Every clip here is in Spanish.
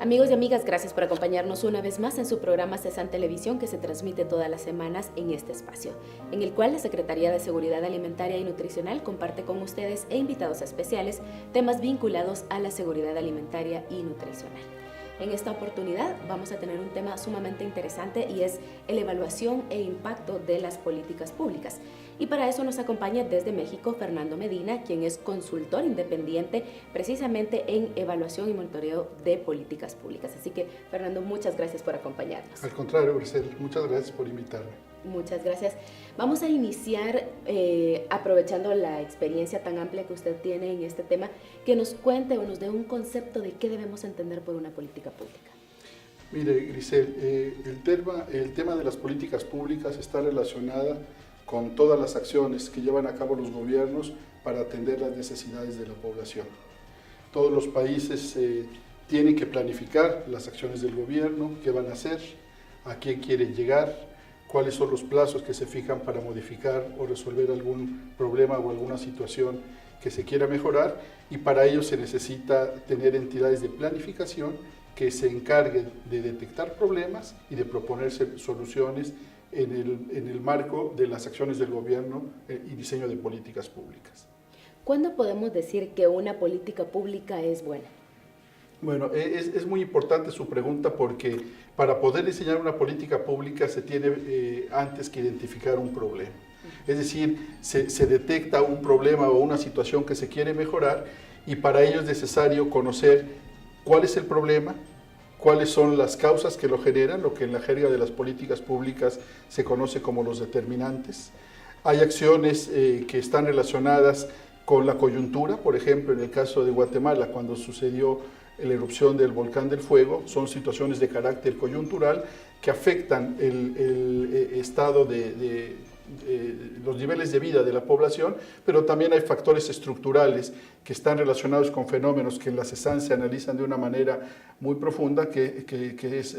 Amigos y amigas, gracias por acompañarnos una vez más en su programa CESAN Televisión, que se transmite todas las semanas en este espacio, en el cual la Secretaría de Seguridad Alimentaria y Nutricional comparte con ustedes e invitados especiales temas vinculados a la seguridad alimentaria y nutricional. En esta oportunidad vamos a tener un tema sumamente interesante y es la evaluación e impacto de las políticas públicas. Y para eso nos acompaña desde México Fernando Medina, quien es consultor independiente precisamente en evaluación y monitoreo de políticas públicas. Así que, Fernando, muchas gracias por acompañarnos. Al contrario, Grisel, muchas gracias por invitarme. Muchas gracias. Vamos a iniciar aprovechando la experiencia tan amplia que usted tiene en este tema, que nos cuente o nos dé un concepto de qué debemos entender por una política pública. Mire, Grisel, el tema de las políticas públicas está relacionada con todas las acciones que llevan a cabo los gobiernos para atender las necesidades de la población. Todos los países tienen que planificar las acciones del gobierno, qué van a hacer, a quién quieren llegar, cuáles son los plazos que se fijan para modificar o resolver algún problema o alguna situación que se quiera mejorar, y para ello se necesita tener entidades de planificación que se encarguen de detectar problemas y de proponerse soluciones en el marco de las acciones del gobierno y diseño de políticas públicas. ¿Cuándo podemos decir que una política pública es buena? Bueno, es muy importante su pregunta, porque para poder diseñar una política pública se tiene antes que identificar un problema. Es decir, se detecta un problema o una situación que se quiere mejorar, y para ello es necesario conocer cuál es el problema, cuáles son las causas que lo generan, lo que en la jerga de las políticas públicas se conoce como los determinantes. Hay acciones que están relacionadas con la coyuntura. Por ejemplo, en el caso de Guatemala, cuando sucedió la erupción del volcán del Fuego, son situaciones de carácter coyuntural que afectan el estado de los niveles de vida de la población, pero también hay factores estructurales que están relacionados con fenómenos que en la CESAN se analizan de una manera muy profunda, que es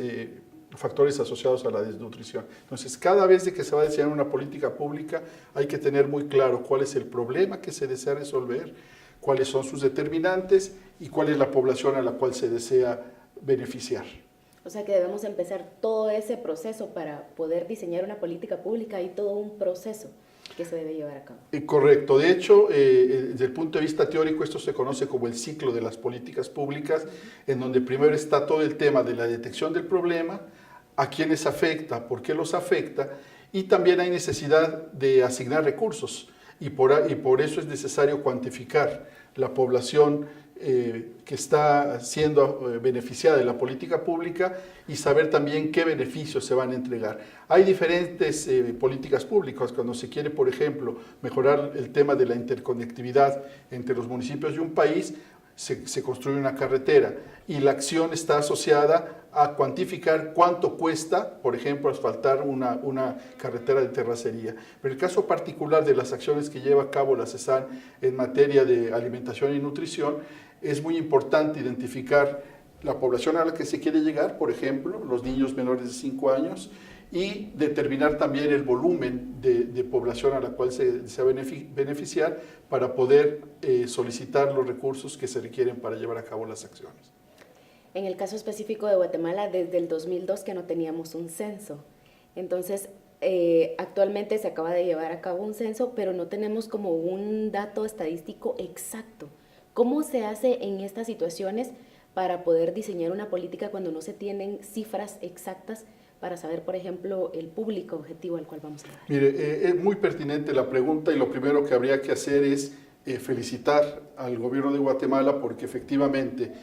factores asociados a la desnutrición. Entonces, cada vez que se va a diseñar una política pública, hay que tener muy claro cuál es el problema que se desea resolver, cuáles son sus determinantes y cuál es la población a la cual se desea beneficiar. O sea que debemos empezar todo ese proceso para poder diseñar una política pública. Hay todo un proceso que se debe llevar a cabo. Correcto. De hecho, desde el punto de vista teórico, esto se conoce como el ciclo de las políticas públicas, en donde primero está todo el tema de la detección del problema, a quiénes afecta, por qué los afecta, y también hay necesidad de asignar recursos, y por eso es necesario cuantificar la población que está siendo beneficiada de la política pública, y saber también qué beneficios se van a entregar. Hay diferentes políticas públicas. Cuando se quiere, por ejemplo, mejorar el tema de la interconectividad entre los municipios de un país, se construye una carretera, y la acción está asociada a cuantificar cuánto cuesta, por ejemplo, asfaltar una carretera de terracería. Pero el caso particular de las acciones que lleva a cabo la CESAN en materia de alimentación y nutrición, es muy importante identificar la población a la que se quiere llegar, por ejemplo, los niños menores de 5 años, y determinar también el volumen de población a la cual se desea beneficiar para poder solicitar los recursos que se requieren para llevar a cabo las acciones. En el caso específico de Guatemala, desde el 2002 que no teníamos un censo. Entonces, actualmente se acaba de llevar a cabo un censo, pero no tenemos como un dato estadístico exacto. ¿Cómo se hace en estas situaciones para poder diseñar una política cuando no se tienen cifras exactas para saber, por ejemplo, el público objetivo al cual vamos a dar? Mire, es muy pertinente la pregunta, y lo primero que habría que hacer es felicitar al gobierno de Guatemala, porque efectivamente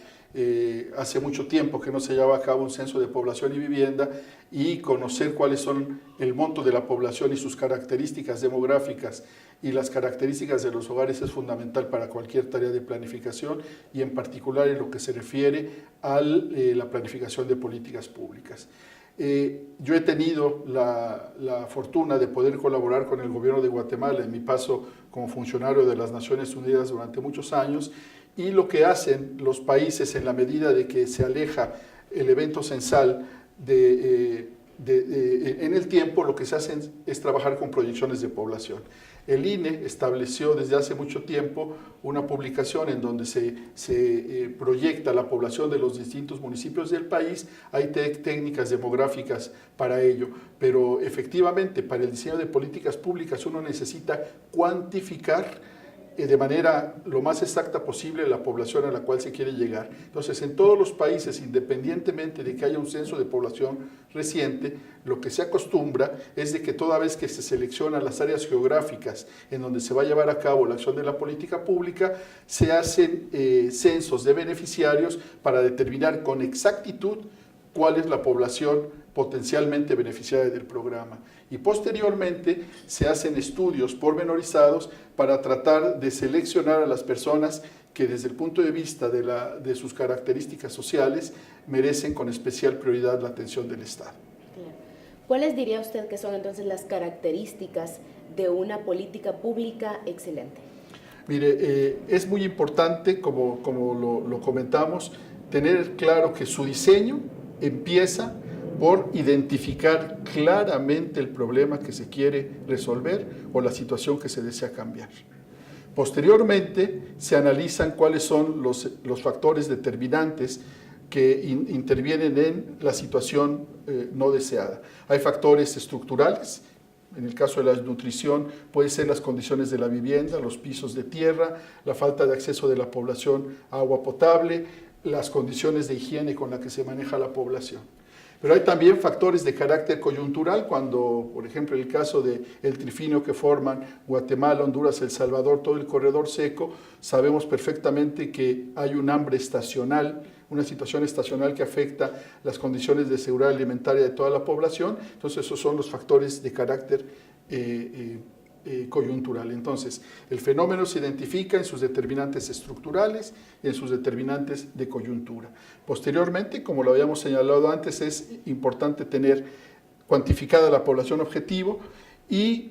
hace mucho tiempo que no se llevaba a cabo un censo de población y vivienda, y conocer cuáles son el monto de la población y sus características demográficas y las características de los hogares es fundamental para cualquier tarea de planificación, y en particular en lo que se refiere a la planificación de políticas públicas. Yo he tenido la fortuna de poder colaborar con el gobierno de Guatemala en mi paso como funcionario de las Naciones Unidas durante muchos años, y lo que hacen los países en la medida de que se aleja el evento censal de en el tiempo lo que se hace es trabajar con proyecciones de población. El INE estableció desde hace mucho tiempo una publicación en donde se proyecta la población de los distintos municipios del país. Hay técnicas demográficas para ello, pero efectivamente para el diseño de políticas públicas uno necesita cuantificar de manera lo más exacta posible la población a la cual se quiere llegar. Entonces, en todos los países, independientemente de que haya un censo de población reciente, lo que se acostumbra es de que toda vez que se seleccionan las áreas geográficas en donde se va a llevar a cabo la acción de la política pública, se hacen censos de beneficiarios para determinar con exactitud cuál es la población potencialmente beneficiaria del programa. Y posteriormente se hacen estudios pormenorizados para tratar de seleccionar a las personas que desde el punto de vista de sus características sociales merecen con especial prioridad la atención del Estado. Claro. ¿Cuáles diría usted que son entonces las características de una política pública excelente? Mire, es muy importante, como lo comentamos, tener claro que su diseño empieza por identificar claramente el problema que se quiere resolver o la situación que se desea cambiar. Posteriormente, se analizan cuáles son los factores determinantes que intervienen en la situación no deseada. Hay factores estructurales. En el caso de la nutrición, puede ser las condiciones de la vivienda, los pisos de tierra, la falta de acceso de la población a agua potable, las condiciones de higiene con las que se maneja la población. Pero hay también factores de carácter coyuntural, cuando, por ejemplo, en el caso del trifinio que forman Guatemala, Honduras, El Salvador, todo el corredor seco, sabemos perfectamente que hay un hambre estacional, una situación estacional que afecta las condiciones de seguridad alimentaria de toda la población. Entonces, esos son los factores de carácter coyuntural. Entonces, el fenómeno se identifica en sus determinantes estructurales y en sus determinantes de coyuntura. Posteriormente, como lo habíamos señalado antes, es importante tener cuantificada la población objetivo y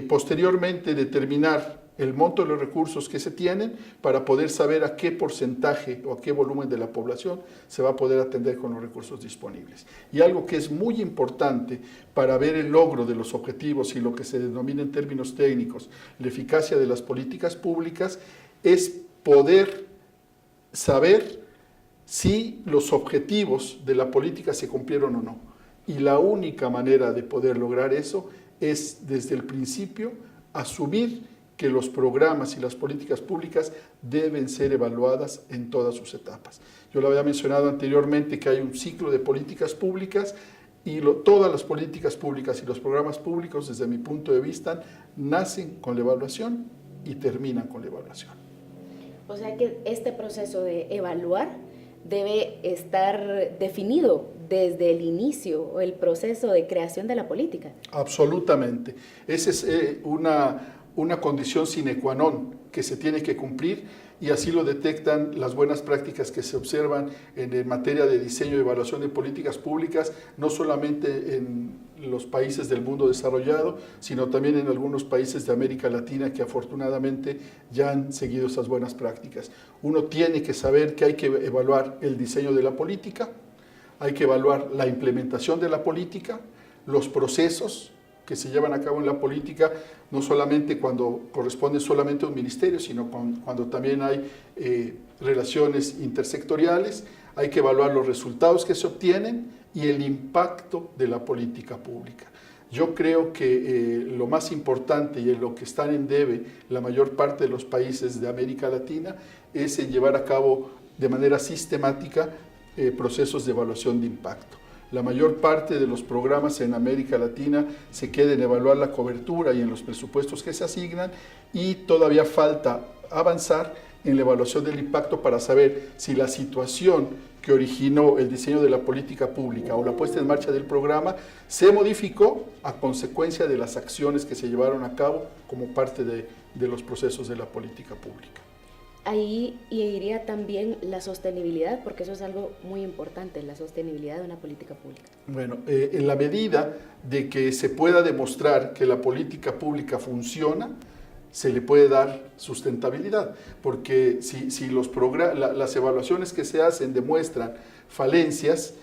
posteriormente determinar el monto de los recursos que se tienen para poder saber a qué porcentaje o a qué volumen de la población se va a poder atender con los recursos disponibles. Y algo que es muy importante para ver el logro de los objetivos y lo que se denomina en términos técnicos la eficacia de las políticas públicas es poder saber si los objetivos de la política se cumplieron o no. Y la única manera de poder lograr eso es desde el principio asumir que los programas y las políticas públicas deben ser evaluadas en todas sus etapas. Yo lo había mencionado anteriormente que hay un ciclo de políticas públicas y todas las políticas públicas y los programas públicos, desde mi punto de vista, nacen con la evaluación y terminan con la evaluación. O sea que este proceso de evaluar debe estar definido desde el inicio o el proceso de creación de la política. Absolutamente. Esa es una condición sine qua non que se tiene que cumplir y así lo detectan las buenas prácticas que se observan en materia de diseño y evaluación de políticas públicas, no solamente en los países del mundo desarrollado, sino también en algunos países de América Latina que afortunadamente ya han seguido esas buenas prácticas. Uno tiene que saber que hay que evaluar el diseño de la política, hay que evaluar la implementación de la política, los procesos que se llevan a cabo en la política, no solamente cuando corresponde solamente a un ministerio, sino cuando también hay relaciones intersectoriales, hay que evaluar los resultados que se obtienen y el impacto de la política pública. Yo creo que lo más importante y en lo que están en debe la mayor parte de los países de América Latina es en llevar a cabo de manera sistemática procesos de evaluación de impacto. La mayor parte de los programas en América Latina se queda en evaluar la cobertura y en los presupuestos que se asignan y todavía falta avanzar en la evaluación del impacto para saber si la situación que originó el diseño de la política pública o la puesta en marcha del programa se modificó a consecuencia de las acciones que se llevaron a cabo como parte de los procesos de la política pública. Ahí iría también la sostenibilidad, porque eso es algo muy importante, la sostenibilidad de una política pública. Bueno, en la medida de que se pueda demostrar que la política pública funciona, se le puede dar sustentabilidad, porque si las evaluaciones que se hacen demuestran falencias,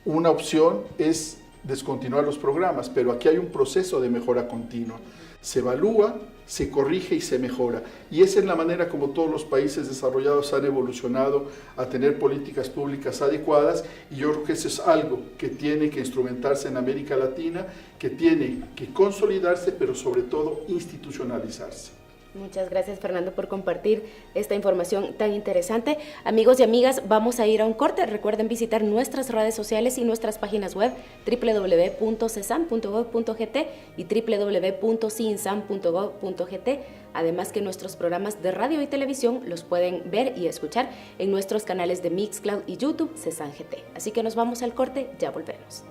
una opción es descontinuar los programas, pero aquí hay un proceso de mejora continua. Se evalúa, se corrige y se mejora. Y esa es la manera como todos los países desarrollados han evolucionado a tener políticas públicas adecuadas, y yo creo que eso es algo que tiene que instrumentarse en América Latina, que tiene que consolidarse, pero sobre todo institucionalizarse. Muchas gracias, Fernando, por compartir esta información tan interesante. Amigos y amigas, vamos a ir a un corte. Recuerden visitar nuestras redes sociales y nuestras páginas web www.cesan.gov.gt y www.cinsam.gov.gt. Además que nuestros programas de radio y televisión los pueden ver y escuchar en nuestros canales de Mixcloud y YouTube Cesan GT. Así que nos vamos al corte, ya volvemos.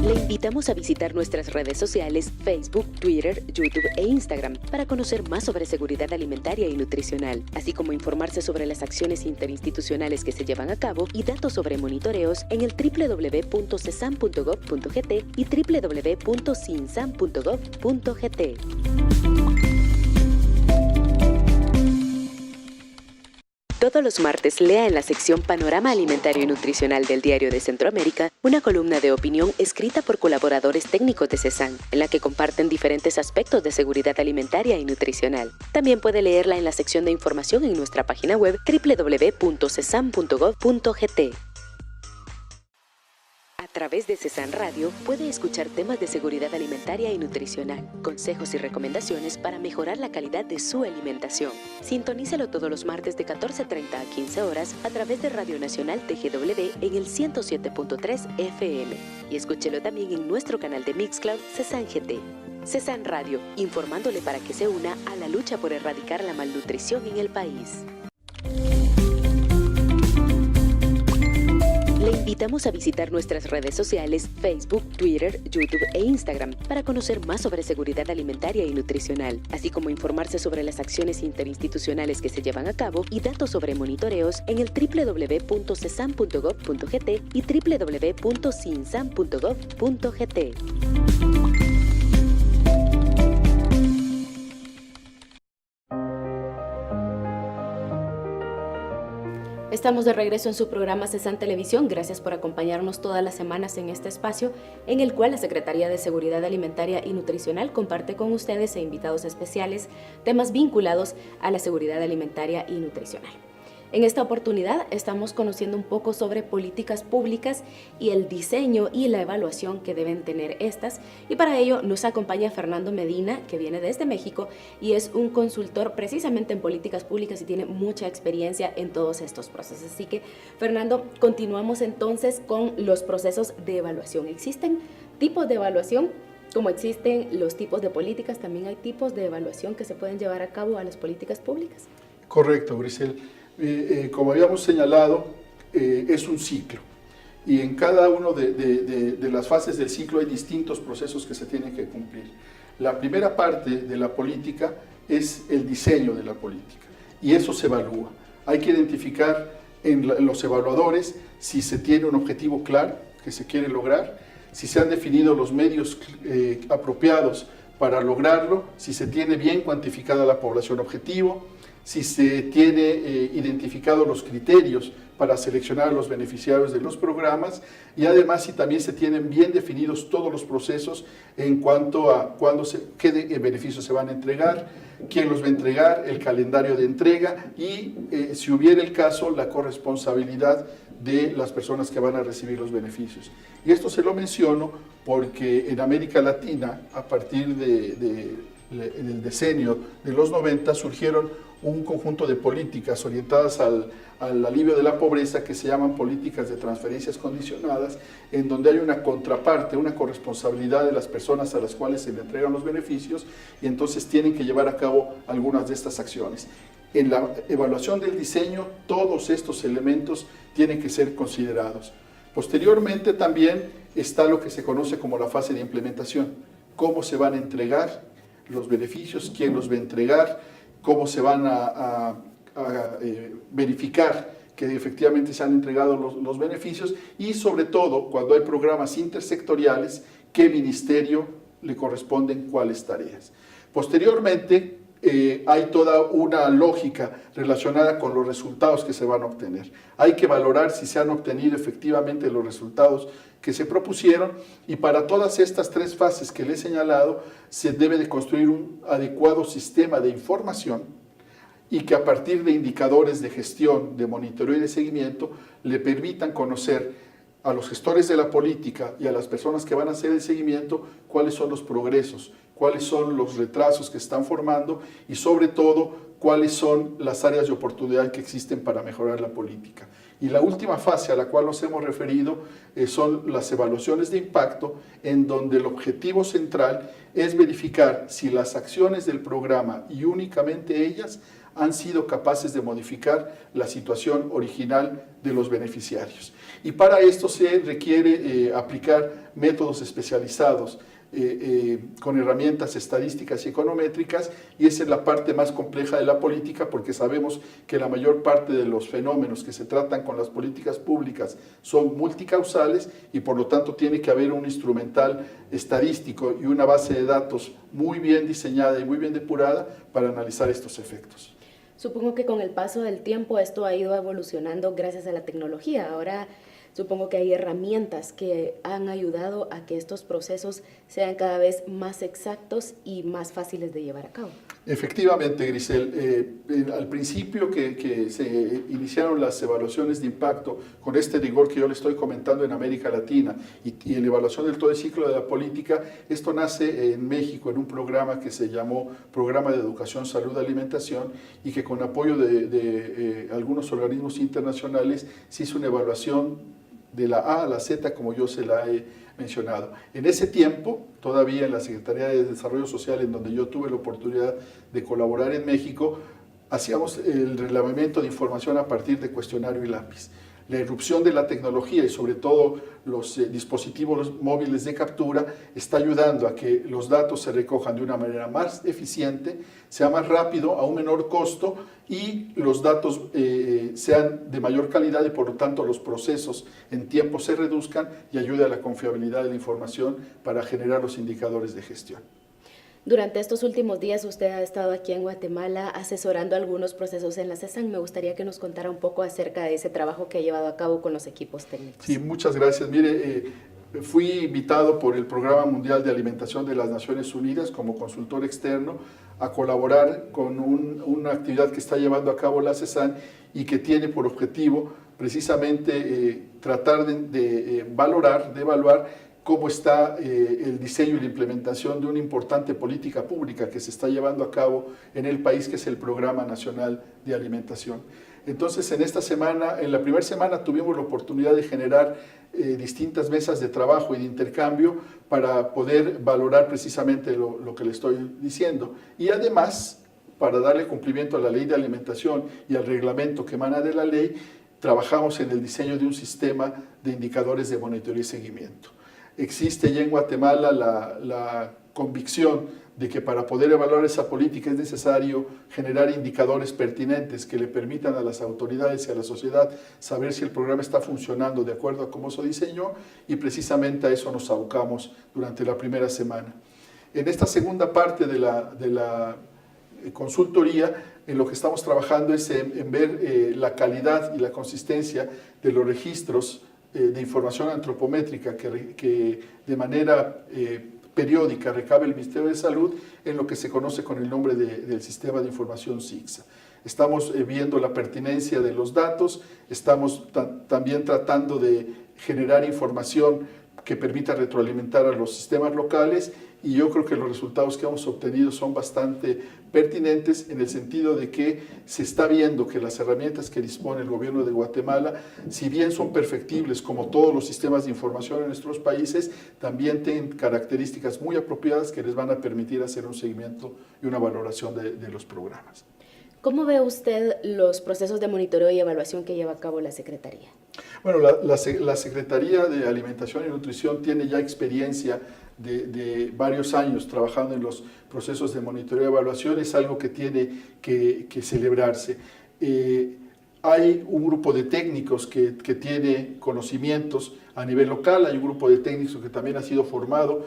Le invitamos a visitar nuestras redes sociales Facebook, Twitter, YouTube e Instagram para conocer más sobre seguridad alimentaria y nutricional, así como informarse sobre las acciones interinstitucionales que se llevan a cabo y datos sobre monitoreos en el www.cesan.gov.gt y www.cinsam.gov.gt. Todos los martes lea en la sección Panorama Alimentario y Nutricional del Diario de Centroamérica una columna de opinión escrita por colaboradores técnicos de Cesan, en la que comparten diferentes aspectos de seguridad alimentaria y nutricional. También puede leerla en la sección de información en nuestra página web www.cesan.gov.gt. A través de Cesan Radio puede escuchar temas de seguridad alimentaria y nutricional, consejos y recomendaciones para mejorar la calidad de su alimentación. Sintonícelo todos los martes de 14:30 a 15 horas a través de Radio Nacional TGW en el 107.3 FM y escúchelo también en nuestro canal de Mixcloud Cesan GT. Cesan Radio, informándole para que se una a la lucha por erradicar la malnutrición en el país. Le invitamos a visitar nuestras redes sociales Facebook, Twitter, YouTube e Instagram para conocer más sobre seguridad alimentaria y nutricional, así como informarse sobre las acciones interinstitucionales que se llevan a cabo y datos sobre monitoreos en el www.cesan.gov.gt y www.cinsam.gov.gt. Estamos de regreso en su programa Cesan Televisión. Gracias por acompañarnos todas las semanas en este espacio en el cual la Secretaría de Seguridad Alimentaria y Nutricional comparte con ustedes e invitados especiales temas vinculados a la seguridad alimentaria y nutricional. En esta oportunidad estamos conociendo un poco sobre políticas públicas y el diseño y la evaluación que deben tener estas, y para ello nos acompaña Fernando Medina, que viene desde México y es un consultor precisamente en políticas públicas y tiene mucha experiencia en todos estos procesos. Así que, Fernando, continuamos entonces con los procesos de evaluación. ¿Existen tipos de evaluación? Como existen los tipos de políticas, también hay tipos de evaluación que se pueden llevar a cabo a las políticas públicas. Correcto, Grisel. Como habíamos señalado, es un ciclo, y en cada una de las fases del ciclo hay distintos procesos que se tienen que cumplir. La primera parte de la política es el diseño de la política, y eso se evalúa. Hay que identificar en los evaluadores si se tiene un objetivo claro que se quiere lograr, si se han definido los medios apropiados para lograrlo, si se tiene bien cuantificada la población objetivo, si se tiene identificados los criterios para seleccionar a los beneficiarios de los programas, y además si también se tienen bien definidos todos los procesos en cuanto a qué beneficios se van a entregar, quién los va a entregar, el calendario de entrega y, si hubiera el caso, la corresponsabilidad de las personas que van a recibir los beneficios. Y esto se lo menciono porque en América Latina, a partir del decenio de los 90, surgieron un conjunto de políticas orientadas al alivio de la pobreza que se llaman políticas de transferencias condicionadas, en donde hay una contraparte, una corresponsabilidad de las personas a las cuales se le entregan los beneficios, y entonces tienen que llevar a cabo algunas de estas acciones. En la evaluación del diseño, todos estos elementos tienen que ser considerados. Posteriormente también está lo que se conoce como la fase de implementación. Cómo se van a entregar los beneficios, quién los va a entregar, cómo se van a verificar que efectivamente se han entregado los beneficios, y sobre todo, cuando hay programas intersectoriales, qué ministerio le corresponden cuáles tareas. Posteriormente, hay toda una lógica relacionada con los resultados que se van a obtener. Hay que valorar si se han obtenido efectivamente los resultados que se propusieron, y para todas estas tres fases que le he señalado se debe de construir un adecuado sistema de información y que a partir de indicadores de gestión, de monitoreo y de seguimiento le permitan conocer a los gestores de la política y a las personas que van a hacer el seguimiento cuáles son los progresos, cuáles son los retrasos que están formando y sobre todo cuáles son las áreas de oportunidad que existen para mejorar la política. Y la última fase a la cual nos hemos referido son las evaluaciones de impacto, en donde el objetivo central es verificar si las acciones del programa y únicamente ellas han sido capaces de modificar la situación original de los beneficiarios. Y para esto se requiere aplicar métodos especializados con herramientas estadísticas y econométricas, y esa es la parte más compleja de la política, porque sabemos que la mayor parte de los fenómenos que se tratan con las políticas públicas son multicausales y por lo tanto tiene que haber un instrumental estadístico y una base de datos muy bien diseñada y muy bien depurada para analizar estos efectos. Supongo que con el paso del tiempo esto ha ido evolucionando gracias a la tecnología. Ahora supongo que hay herramientas que han ayudado a que estos procesos sean cada vez más exactos y más fáciles de llevar a cabo. Efectivamente, Grisel, al principio que se iniciaron las evaluaciones de impacto con este rigor que yo le estoy comentando en América Latina y en la evaluación del todo el ciclo de la política, esto nace en México en un programa que se llamó Programa de Educación, Salud, Alimentación, y que con apoyo de algunos organismos internacionales se hizo una evaluación de la A a la Z, como yo se la he mencionado. En ese tiempo, todavía en la Secretaría de Desarrollo Social, en donde yo tuve la oportunidad de colaborar en México, hacíamos el relevamiento de información a partir de cuestionario y lápiz. La irrupción de la tecnología y sobre todo los dispositivos móviles de captura está ayudando a que los datos se recojan de una manera más eficiente, sea más rápido, a un menor costo, y los datos sean de mayor calidad y por lo tanto los procesos en tiempo se reduzcan y ayude a la confiabilidad de la información para generar los indicadores de gestión. Durante estos últimos días usted ha estado aquí en Guatemala asesorando algunos procesos en la CESAN. Me gustaría que nos contara un poco acerca de ese trabajo que ha llevado a cabo con los equipos técnicos. Sí, muchas gracias. Mire, fui invitado por el Programa Mundial de Alimentación de las Naciones Unidas como consultor externo a colaborar con una actividad que está llevando a cabo la CESAN y que tiene por objetivo precisamente tratar de valorar, de evaluar cómo está el diseño y la implementación de una importante política pública que se está llevando a cabo en el país, que es el Programa Nacional de Alimentación. Entonces, en esta semana, en la primera semana, tuvimos la oportunidad de generar distintas mesas de trabajo y de intercambio para poder valorar precisamente lo que le estoy diciendo. Y además, para darle cumplimiento a la Ley de Alimentación y al reglamento que emana de la ley, trabajamos en el diseño de un sistema de indicadores de monitoreo y seguimiento. Existe ya en Guatemala la convicción de que para poder evaluar esa política es necesario generar indicadores pertinentes que le permitan a las autoridades y a la sociedad saber si el programa está funcionando de acuerdo a cómo se diseñó, y precisamente a eso nos abocamos durante la primera semana. En esta segunda parte de la consultoría, en lo que estamos trabajando es en ver la calidad y la consistencia de los registros de información antropométrica que de manera periódica recabe el Ministerio de Salud en lo que se conoce con el nombre del Sistema de Información SIGSA. Estamos viendo la pertinencia de los datos, estamos también tratando de generar información que permita retroalimentar a los sistemas locales, y yo creo que los resultados que hemos obtenido son bastante pertinentes en el sentido de que se está viendo que las herramientas que dispone el gobierno de Guatemala, si bien son perfectibles como todos los sistemas de información en nuestros países, también tienen características muy apropiadas que les van a permitir hacer un seguimiento y una valoración de los programas. ¿Cómo ve usted los procesos de monitoreo y evaluación que lleva a cabo la Secretaría? Bueno, la Secretaría de Alimentación y Nutrición tiene ya experiencia de varios años trabajando en los procesos de monitoreo y evaluación. Es algo que tiene que celebrarse. Hay un grupo de técnicos que tiene conocimientos a nivel local, hay un grupo de técnicos que también ha sido formado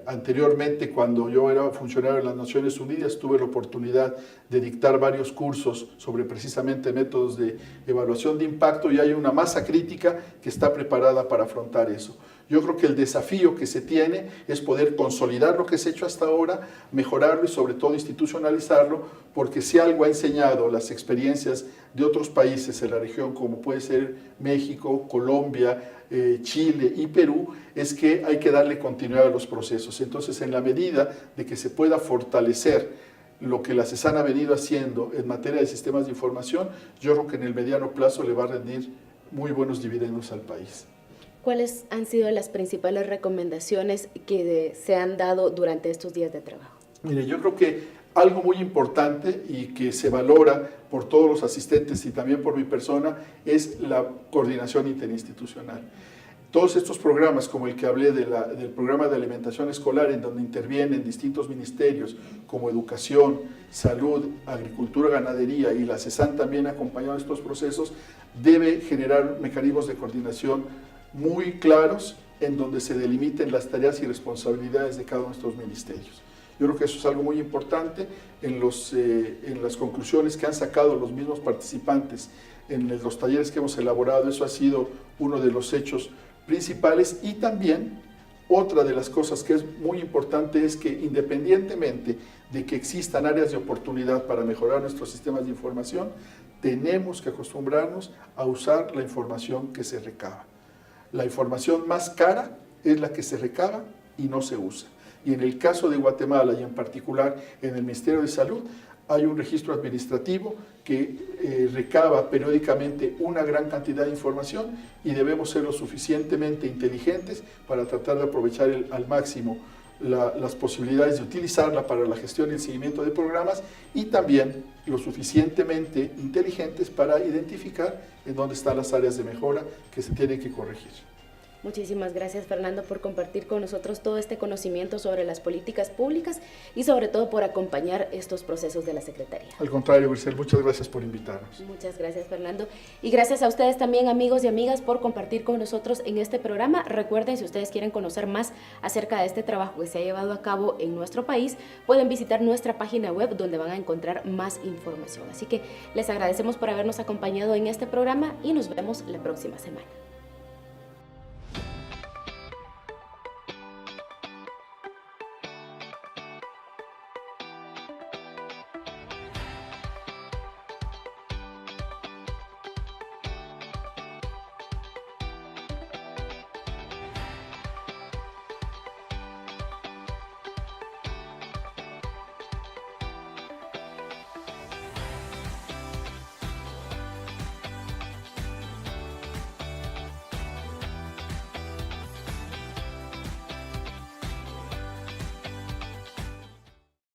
Anteriormente, cuando yo era funcionario de las Naciones Unidas, tuve la oportunidad de dictar varios cursos sobre precisamente métodos de evaluación de impacto, y hay una masa crítica que está preparada para afrontar eso. Yo creo que el desafío que se tiene es poder consolidar lo que se ha hecho hasta ahora, mejorarlo y sobre todo institucionalizarlo, porque si algo ha enseñado las experiencias de otros países en la región, como puede ser México, Colombia, Chile y Perú, es que hay que darle continuidad a los procesos. Entonces, en la medida de que se pueda fortalecer lo que la CESAN ha venido haciendo en materia de sistemas de información, yo creo que en el mediano plazo le va a rendir muy buenos dividendos al país. ¿Cuáles han sido las principales recomendaciones que se han dado durante estos días de trabajo? Mire, yo creo que algo muy importante y que se valora por todos los asistentes y también por mi persona es la coordinación interinstitucional. Todos estos programas, como el que hablé del programa de alimentación escolar, en donde intervienen distintos ministerios como Educación, Salud, Agricultura, Ganadería, y la CESAN también acompañando estos procesos, debe generar mecanismos de coordinación muy claros en donde se delimiten las tareas y responsabilidades de cada uno de estos ministerios. Yo creo que eso es algo muy importante en las conclusiones que han sacado los mismos participantes en los talleres que hemos elaborado. Eso ha sido uno de los hechos principales. Y también otra de las cosas que es muy importante es que, independientemente de que existan áreas de oportunidad para mejorar nuestros sistemas de información, tenemos que acostumbrarnos a usar la información que se recaba. La información más cara es la que se recaba y no se usa. Y en el caso de Guatemala, y en particular en el Ministerio de Salud, hay un registro administrativo que recaba periódicamente una gran cantidad de información, y debemos ser lo suficientemente inteligentes para tratar de aprovechar al máximo las posibilidades de utilizarla para la gestión y el seguimiento de programas, y también lo suficientemente inteligentes para identificar en dónde están las áreas de mejora que se tienen que corregir. Muchísimas gracias, Fernando, por compartir con nosotros todo este conocimiento sobre las políticas públicas y sobre todo por acompañar estos procesos de la Secretaría. Al contrario, Grisel, muchas gracias por invitarnos. Muchas gracias, Fernando. Y gracias a ustedes también, amigos y amigas, por compartir con nosotros en este programa. Recuerden, si ustedes quieren conocer más acerca de este trabajo que se ha llevado a cabo en nuestro país, pueden visitar nuestra página web, donde van a encontrar más información. Así que les agradecemos por habernos acompañado en este programa y nos vemos la próxima semana.